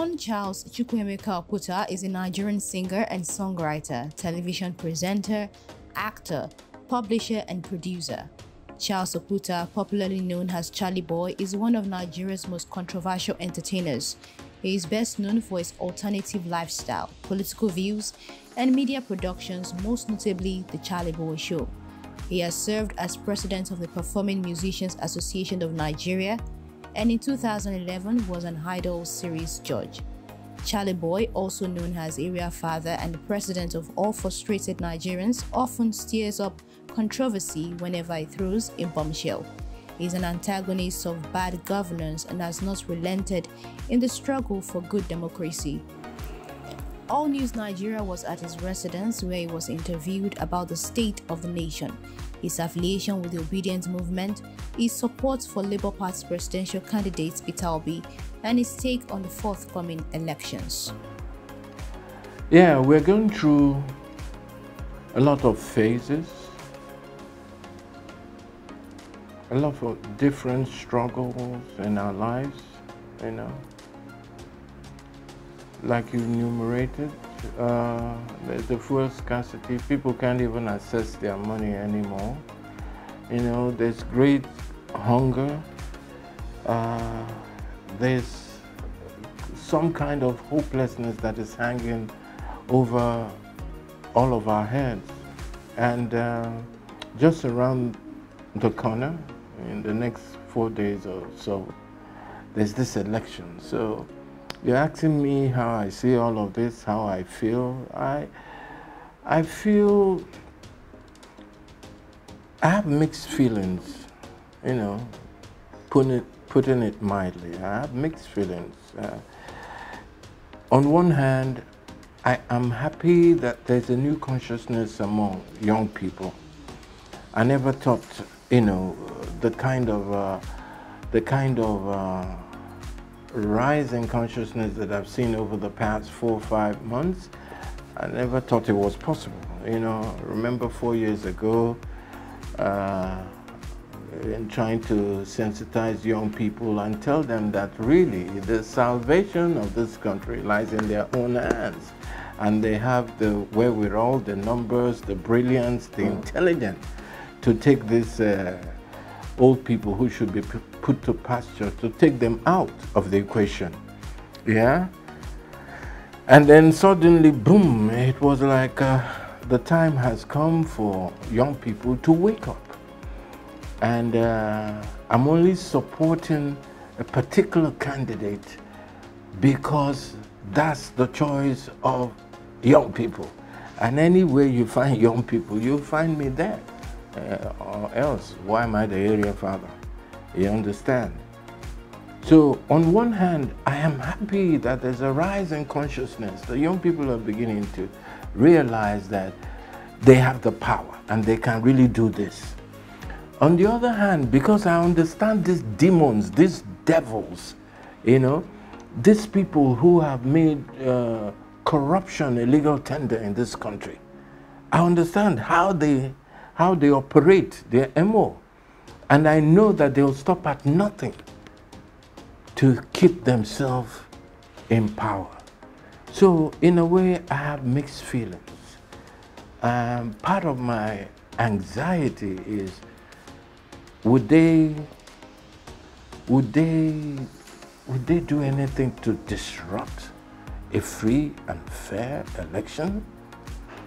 One Charles Chukwuemeka Oputa is a Nigerian singer and songwriter, television presenter, actor, publisher, and producer. Charles Oputa, popularly known as Charly Boy, is one of Nigeria's most controversial entertainers. He is best known for his alternative lifestyle, political views, and media productions, most notably the Charly Boy Show. He has served as president of the Performing Musicians Association of Nigeria, and in 2011 was an Idol series judge. Charly Boy, also known as Area Father and the president of All Frustrated Nigerians, often stirs up controversy whenever he throws a bombshell. He is an antagonist of bad governance and has not relented in the struggle for good democracy. AllNews Nigeria was at his residence where he was interviewed about the state of the nation, his affiliation with the obedient movement, his support for Labour Party's presidential candidate Peter Obi, and his take on the forthcoming elections. Yeah, we're going through a lot of phases, a lot of different struggles in our lives, you know. Like you enumerated, there's the fuel scarcity. People can't even access their money anymore. You know, there's great hunger. There's some kind of hopelessness that is hanging over all of our heads. And just around the corner, in the next 4 days or so, there's this election. So you're asking me how I see all of this, how I feel. I feel I have mixed feelings, you know, putting it mildly. I have mixed feelings. On one hand, I am happy that there's a new consciousness among young people. I never thought, you know, the kind of rise in consciousness that I've seen over the past 4 or 5 months. I never thought it was possible. You know, I remember 4 years ago, in trying to sensitize young people and tell them that really the salvation of this country lies in their own hands. And they have the wherewithal, the numbers, the brilliance, the intelligence to take these old people who should be put to pasture, to take them out of the equation. Yeah? And then suddenly, boom, it was like the time has come for young people to wake up. And I'm only supporting a particular candidate because that's the choice of young people. And anywhere you find young people, you'll find me there. Or else, why am I the area father? You understand? So on one hand, I am happy that there's a rise in consciousness. The young people are beginning to realize that they have the power and they can really do this. On the other hand, because I understand these demons, these devils, you know, these people who have made corruption a legal tender in this country, I understand how they operate, their MO. And I know that they'll stop at nothing to keep themselves in power. So in a way, I have mixed feelings. Part of my anxiety is, would they do anything to disrupt a free and fair election?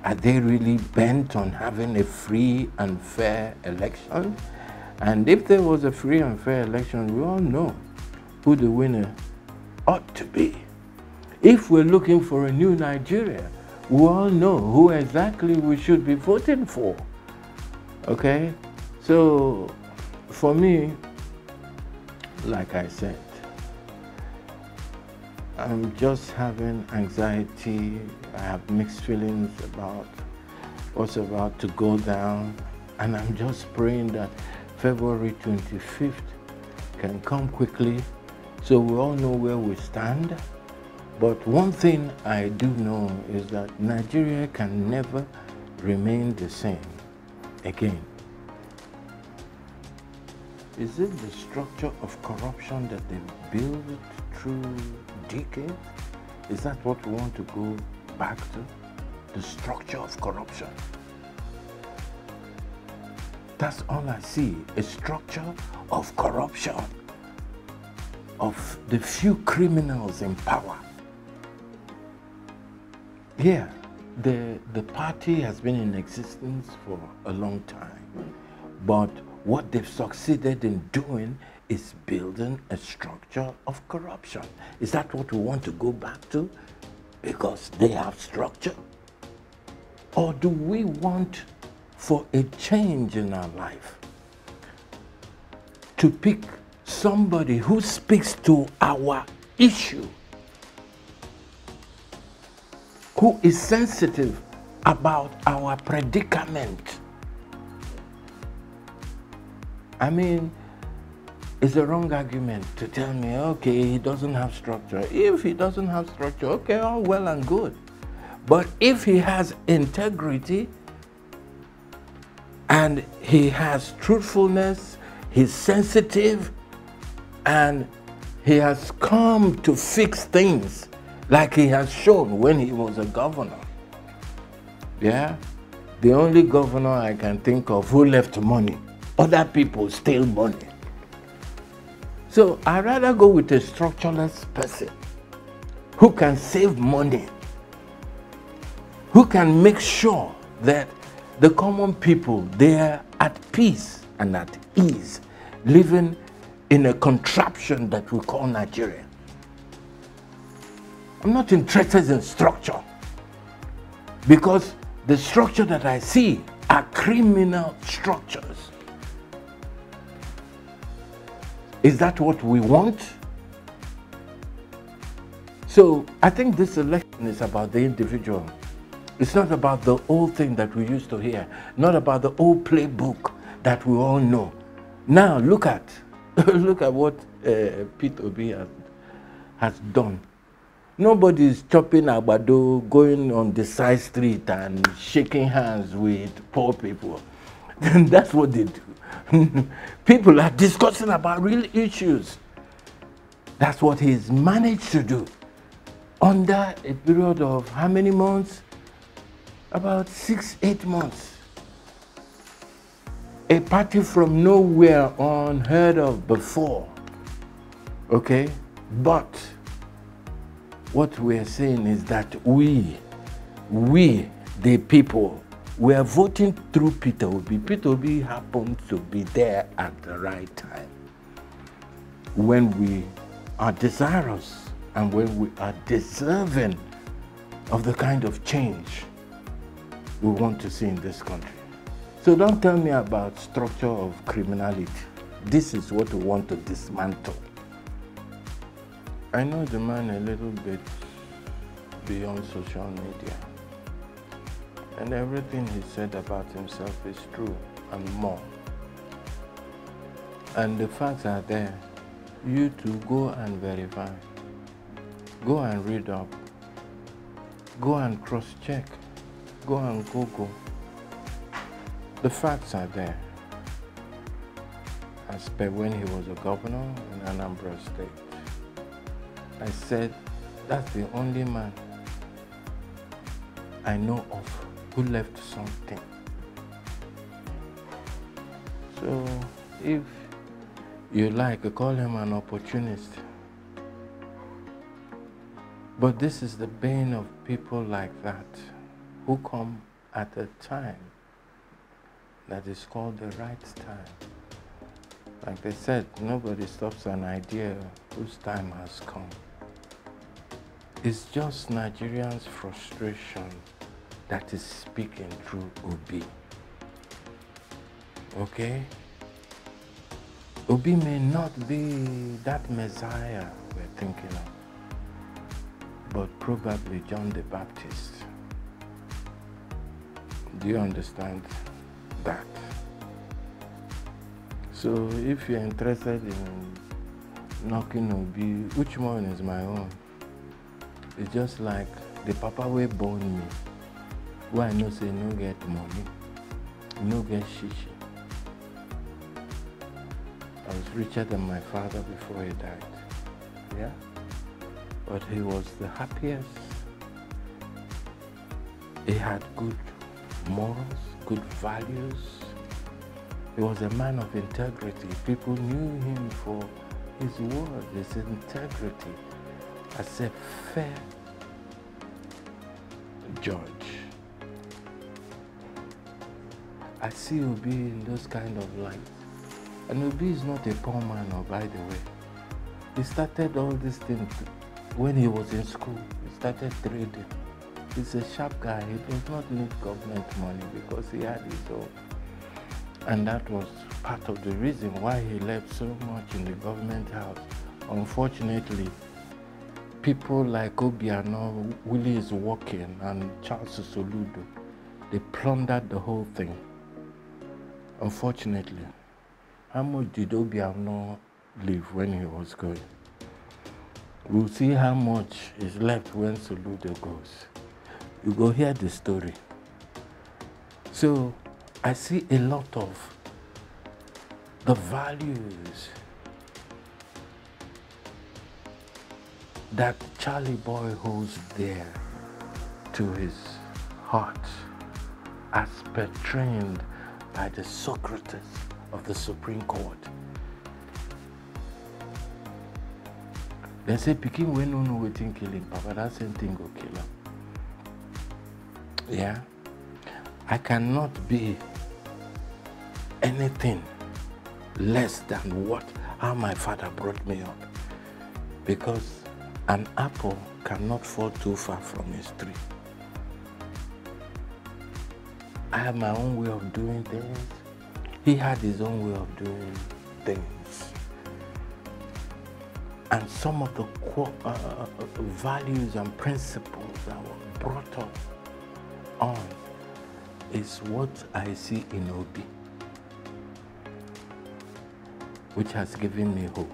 Are they really bent on having a free and fair election? And if there was a free and fair election, we all know who the winner ought to be. If we're looking for a new Nigeria, we all know who exactly we should be voting for. Okay? So, for me, like I said, I'm just having anxiety. I have mixed feelings about what's about to go down. And I'm just praying that February 25th can come quickly so we all know where we stand. But one thing I do know is that Nigeria can never remain the same again. Is it the structure of corruption that they've built through decades? Is that what we want to go back to? The structure of corruption. That's all I see, a structure of corruption, of the few criminals in power. Yeah, the party has been in existence for a long time, but what they've succeeded in doing is building a structure of corruption. Is that what we want to go back to? Because they have structure? Or do we want for a change in our life to pick somebody who speaks to our issue, who is sensitive about our predicament? I mean, it's a wrong argument to tell me, okay, he doesn't have structure. If he doesn't have structure, okay, all well and good. But if he has integrity and he has truthfulness, he's sensitive, and he has come to fix things like he has shown when he was a governor. Yeah? The only governor I can think of who left money. Other people steal money. So I'd rather go with a structureless person who can save money, who can make sure that the common people, they are at peace and at ease, living in a contraption that we call Nigeria. I'm not interested in structure, because the structure that I see are criminal structures. Is that what we want? So I think this election is about the individual. It's not about the old thing that we used to hear, not about the old playbook that we all know. Now look at what Peter Obi has done. Nobody is chopping agbado, going on the side street and shaking hands with poor people. That's what they do. People are discussing about real issues. That's what he's managed to do under a period of how many months? About 6-8 months. A party from nowhere, unheard of before. Okay? But what we're saying is that we, the people, we are voting through Peter Obi. Peter Obi happened to be there at the right time, when we are desirous and when we are deserving of the kind of change we want to see in this country. So don't tell me about structure of criminality. This is what we want to dismantle. I know the man a little bit beyond social media, and everything he said about himself is true and more. And the facts are there. You to go and verify. Go and read up. Go and cross-check. Go and Google. The facts are there. As per when he was a governor in Anambra State. I said, that's the only man I know of who left something. So if you like, call him an opportunist. But this is the bane of people like that, who come at a time that is called the right time. Like they said, nobody stops an idea whose time has come. It's just Nigerians' frustration that is speaking through Obi. Okay? Obi may not be that Messiah we're thinking of, but probably John the Baptist. Do you understand that? So if you're interested in knocking Obi, which one is my own? It's just like the papa wey born me, where I know say no get money, no get shishi. I was richer than my father before he died. Yeah? but he was the happiest. He had good morals, good values. He was a man of integrity. People knew him for his word, his integrity, as a fair judge. I see Obi in those kind of lights. And Obi is not a poor man, oh, by the way. He started all these things when he was in school. He started trading. He's a sharp guy. He does not need government money because he had his own. And that was part of the reason why he left so much in the government house. Unfortunately, people like Obiano, Willie is working, and Charles Soludo, they plundered the whole thing. Unfortunately, how much did Obiano leave when he was going? We'll see how much is left when Soludo goes. You go hear the story. So I see a lot of the values that Charly Boy holds dear to his heart, as portrayed by the Socrates of the Supreme Court. They say, Pikin we no know wetin kill him, Papa, that same thing go kill him. Yeah? I cannot be anything less than how my father brought me up. Because an apple cannot fall too far from its tree. I have my own way of doing things. He had his own way of doing things. And some of the values and principles that were brought up on is what I see in Obi, which has given me hope.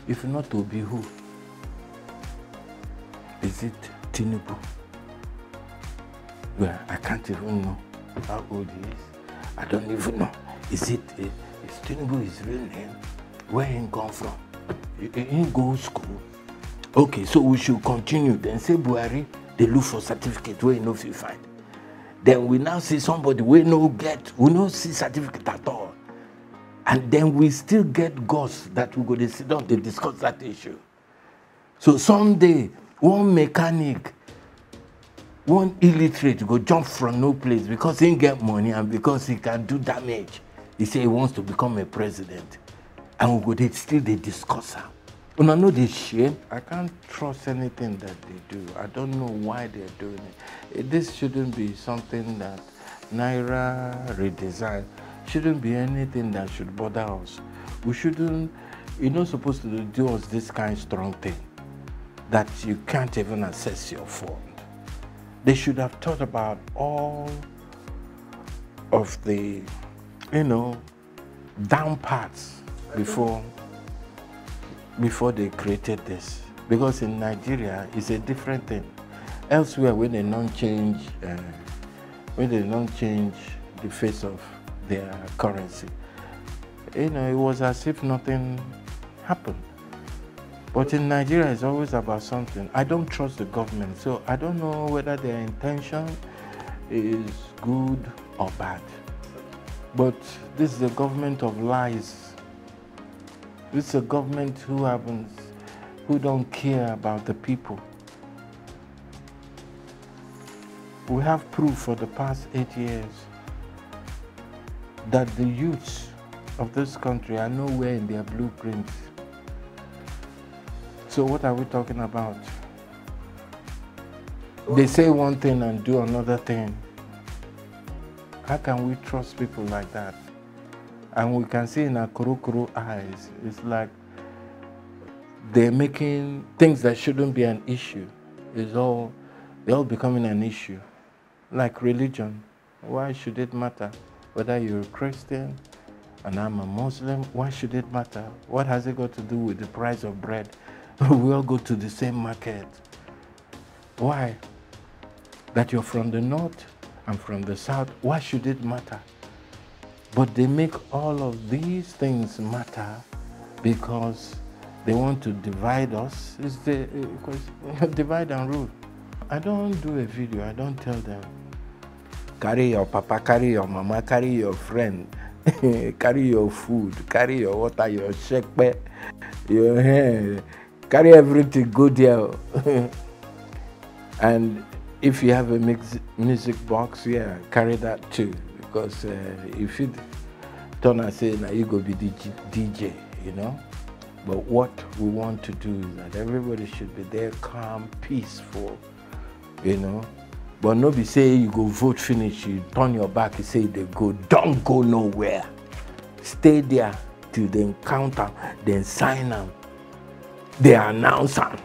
If not Obi, who? Is it Tinubu? Well, I can't even know how old he is. I don't even know. Is Tinubu his real name? Where he come from? He go school. Okay, so we should continue. Then say Buhari, they look for certificate where you know if you find. Then we now see somebody we no see certificate at all. And then we still get ghosts that we go to sit down to discuss that issue. So someday, one mechanic, one illiterate go jump from no place because he get money and because he can do damage. He say he wants to become a president. And we go still they discuss her. When I know this shame, I can't trust anything that they do. I don't know why they're doing it. This shouldn't be something that Naira redesign. Shouldn't be anything that should bother us. We shouldn't, you're not supposed to do us this kind of strong thing that you can't even access your phone. They should have thought about all of the, down parts before they created this. Because in Nigeria, it's a different thing. Elsewhere, when they don't change the face of their currency, it was as if nothing happened. But in Nigeria, it's always about something. I don't trust the government, so I don't know whether their intention is good or bad. But this is a government of lies. This is a government who don't care about the people. We have proof for the past 8 years that the youths of this country are nowhere in their blueprints. So what are we talking about? They say one thing and do another thing. How can we trust people like that? And we can see in our kuru eyes, it's like they're making things that shouldn't be an issue. They're all becoming an issue. Like religion. Why should it matter? Whether you're a Christian and I'm a Muslim, why should it matter? What has it got to do with the price of bread? We all go to the same market. Why? That you're from the north and from the south, why should it matter? But they make all of these things matter because They want to divide us. It's the divide and rule. I don't do a video. I don't tell them, carry your papa, carry your mama, carry your friend, carry your food, carry your water, your shekpe, your hair, carry everything, go there. And if you have a music box, yeah, carry that too. Because if you turn and say, now you go be DJ, you know. But what we want to do is that everybody should be there, calm, peaceful, you know. But no be say you go vote finish, you turn your back, you say they go, don't go nowhere. Stay there till they count them, then sign them, they announce them,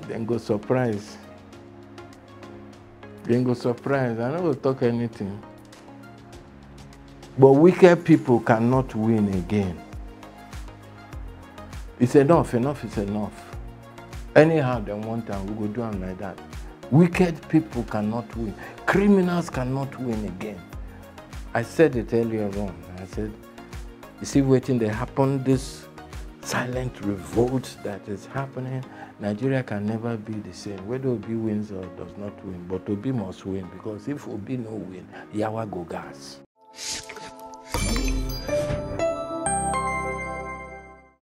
then go surprise. Then go surprise, I don't go talk anything. But wicked people cannot win again. It's enough is enough. Anyhow they want them, we go do them like that. Wicked people cannot win. Criminals cannot win again. I said it earlier on. I said, you see waiting they happen, this silent revolt that is happening, Nigeria can never be the same. Whether Obi wins or does not win, but Obi must win, because if Obi no win, Yawa go gas.